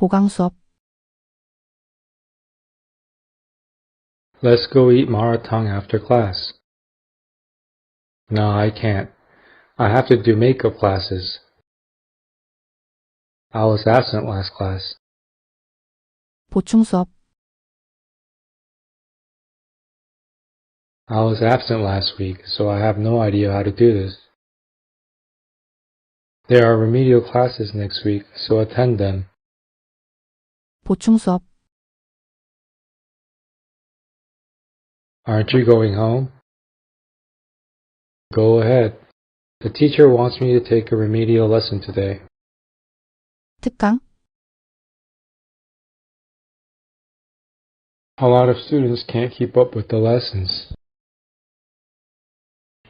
보강수업. Let's go eat maratang after class. No, I can't. I have to do makeup classes. I was absent last class. 보충수업. I was absent last week, so I have no idea how to do this. There are remedial classes next week, so attend them. 보충수업. Aren't you going home? Go ahead. The teacher wants me to take a remedial lesson today. 특강. A lot of students can't keep up with the lessons.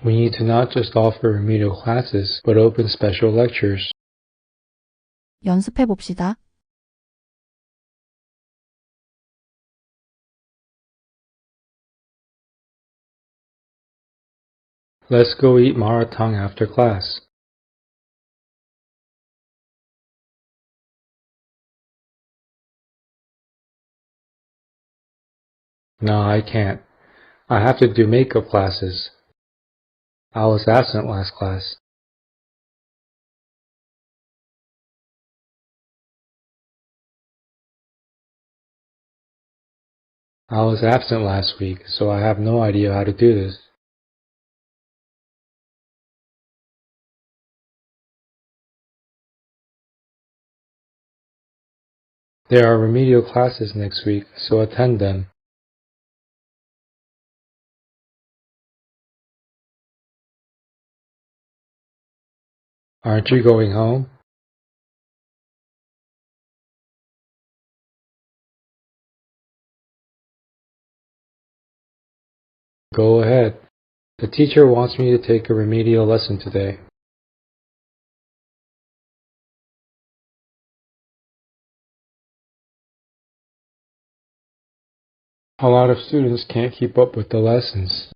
We need to not just offer remedial classes, but open special lectures. 연습해 봅시다. Let's go eat maratang after class. No, I can't. I have to do makeup classes. I was absent last class. I was absent last week, so I have no idea how to do this. There are remedial classes next week, so attend them. Aren't you going home? Go ahead. The teacher wants me to take a remedial lesson today. A lot of students can't keep up with the lessons.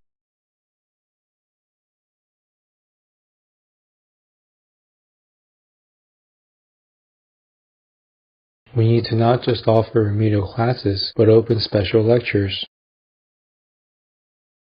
We need to not just offer remedial classes, but open special lectures.